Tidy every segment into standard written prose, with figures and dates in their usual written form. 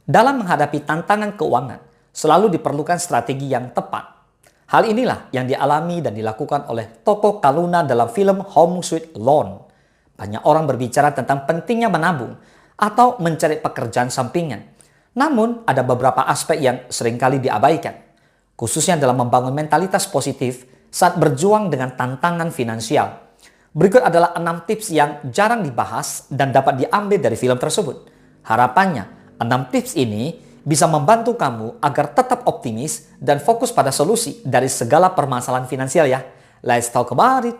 Dalam menghadapi tantangan keuangan, selalu diperlukan strategi yang tepat. Hal inilah yang dialami dan dilakukan oleh tokoh Kaluna dalam film Home Sweet Loan. Banyak orang berbicara tentang pentingnya menabung atau mencari pekerjaan sampingan. Namun, ada beberapa aspek yang seringkali diabaikan, khususnya dalam membangun mentalitas positif saat berjuang dengan tantangan finansial. Berikut adalah 6 tips yang jarang dibahas dan dapat diambil dari film tersebut. Harapannya, 6 tips ini bisa membantu kamu agar tetap optimis dan fokus pada solusi dari segala permasalahan finansial ya. Let's talk about it.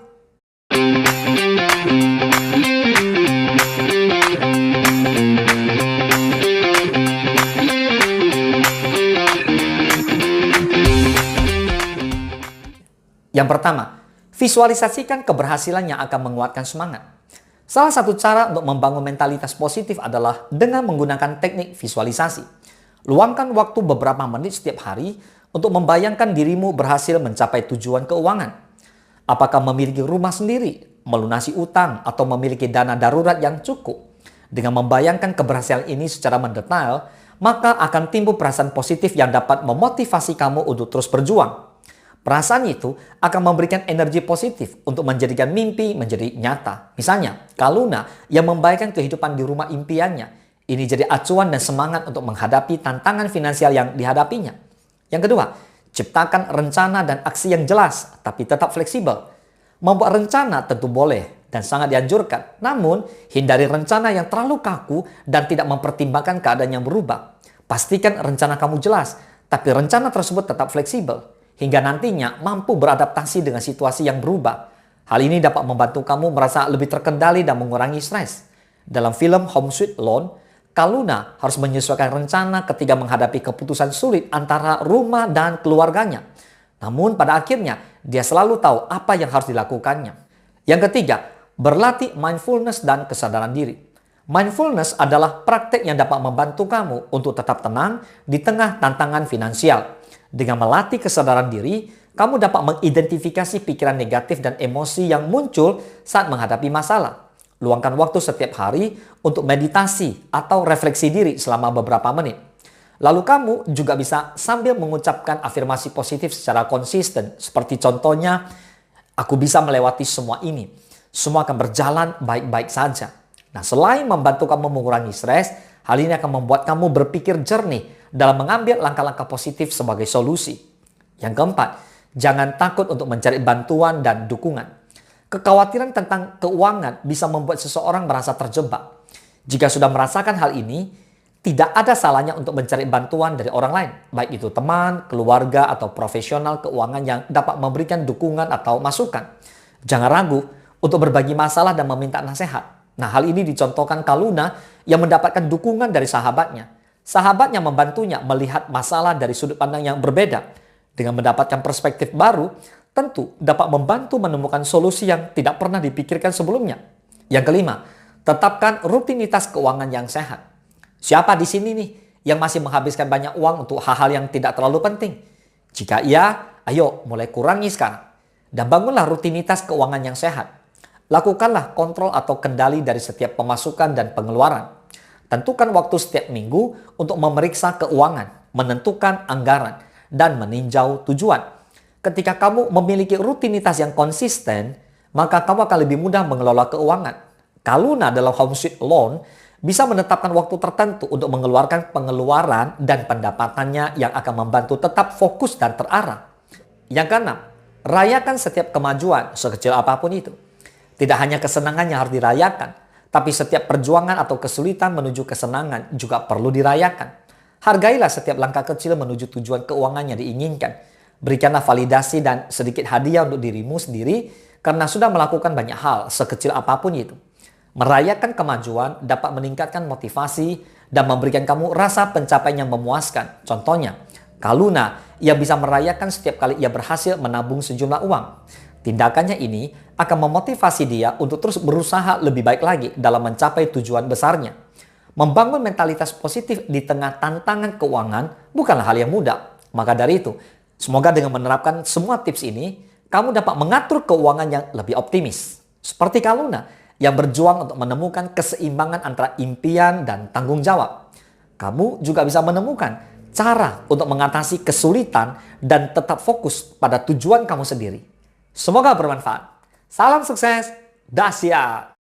Yang pertama, visualisasikan keberhasilan yang akan menguatkan semangat. Salah satu cara untuk membangun mentalitas positif adalah dengan menggunakan teknik visualisasi. Luangkan waktu beberapa menit setiap hari untuk membayangkan dirimu berhasil mencapai tujuan keuangan. Apakah memiliki rumah sendiri, melunasi utang, atau memiliki dana darurat yang cukup? Dengan membayangkan keberhasilan ini secara mendetail, maka akan timbul perasaan positif yang dapat memotivasi kamu untuk terus berjuang. Perasaan itu akan memberikan energi positif untuk menjadikan mimpi menjadi nyata. Misalnya, Kaluna yang membayangkan kehidupan di rumah impiannya. Ini jadi acuan dan semangat untuk menghadapi tantangan finansial yang dihadapinya. Yang kedua, ciptakan rencana dan aksi yang jelas, tapi tetap fleksibel. Membuat rencana tentu boleh dan sangat dianjurkan. Namun, hindari rencana yang terlalu kaku dan tidak mempertimbangkan keadaan yang berubah. Pastikan rencana kamu jelas, tapi rencana tersebut tetap fleksibel, hingga nantinya mampu beradaptasi dengan situasi yang berubah. Hal ini dapat membantu kamu merasa lebih terkendali dan mengurangi stres. Dalam film Home Sweet Loan, Kaluna harus menyesuaikan rencana ketika menghadapi keputusan sulit antara rumah dan keluarganya. Namun pada akhirnya, dia selalu tahu apa yang harus dilakukannya. Yang ketiga, berlatih mindfulness dan kesadaran diri. Mindfulness adalah praktek yang dapat membantu kamu untuk tetap tenang di tengah tantangan finansial. Dengan melatih kesadaran diri, kamu dapat mengidentifikasi pikiran negatif dan emosi yang muncul saat menghadapi masalah. Luangkan waktu setiap hari untuk meditasi atau refleksi diri selama beberapa menit. Lalu kamu juga bisa sambil mengucapkan afirmasi positif secara konsisten. Seperti contohnya, aku bisa melewati semua ini. Semua akan berjalan baik-baik saja. Nah, selain membantu kamu mengurangi stres, hal ini akan membuat kamu berpikir jernih dalam mengambil langkah-langkah positif sebagai solusi. Yang keempat, jangan takut untuk mencari bantuan dan dukungan. Kekhawatiran tentang keuangan bisa membuat seseorang merasa terjebak. Jika sudah merasakan hal ini, tidak ada salahnya untuk mencari bantuan dari orang lain, baik itu teman, keluarga, atau profesional keuangan yang dapat memberikan dukungan atau masukan. Jangan ragu untuk berbagi masalah dan meminta nasihat. Nah, hal ini dicontohkan Kaluna yang mendapatkan dukungan dari sahabatnya. Sahabatnya membantunya melihat masalah dari sudut pandang yang berbeda. Dengan mendapatkan perspektif baru, tentu dapat membantu menemukan solusi yang tidak pernah dipikirkan sebelumnya. Yang kelima, tetapkan rutinitas keuangan yang sehat. Siapa di sini nih yang masih menghabiskan banyak uang untuk hal-hal yang tidak terlalu penting? Jika iya, ayo mulai kurangi sekarang. Dan bangunlah rutinitas keuangan yang sehat. Lakukanlah kontrol atau kendali dari setiap pemasukan dan pengeluaran. Tentukan waktu setiap minggu untuk memeriksa keuangan, menentukan anggaran, dan meninjau tujuan. Ketika kamu memiliki rutinitas yang konsisten, maka kamu akan lebih mudah mengelola keuangan. Kaluna dalam Home Sweet Loan bisa menetapkan waktu tertentu untuk mengeluarkan pengeluaran dan pendapatannya yang akan membantu tetap fokus dan terarah. Yang keenam, rayakan setiap kemajuan sekecil apapun itu. Tidak hanya kesenangan yang harus dirayakan, tapi setiap perjuangan atau kesulitan menuju kesenangan juga perlu dirayakan. Hargailah setiap langkah kecil menuju tujuan keuangan yang diinginkan. Berikanlah validasi dan sedikit hadiah untuk dirimu sendiri karena sudah melakukan banyak hal sekecil apapun itu. Merayakan kemajuan dapat meningkatkan motivasi dan memberikan kamu rasa pencapaian yang memuaskan. Contohnya, Kaluna ia bisa merayakan setiap kali ia berhasil menabung sejumlah uang. Tindakannya ini akan memotivasi dia untuk terus berusaha lebih baik lagi dalam mencapai tujuan besarnya. Membangun mentalitas positif di tengah tantangan keuangan bukanlah hal yang mudah. Maka dari itu, semoga dengan menerapkan semua tips ini, kamu dapat mengatur keuangan yang lebih optimis. Seperti Kaluna yang berjuang untuk menemukan keseimbangan antara impian dan tanggung jawab. kamu juga bisa menemukan cara untuk mengatasi kesulitan dan tetap fokus pada tujuan kamu sendiri. Semoga bermanfaat. Salam sukses, dahsyat!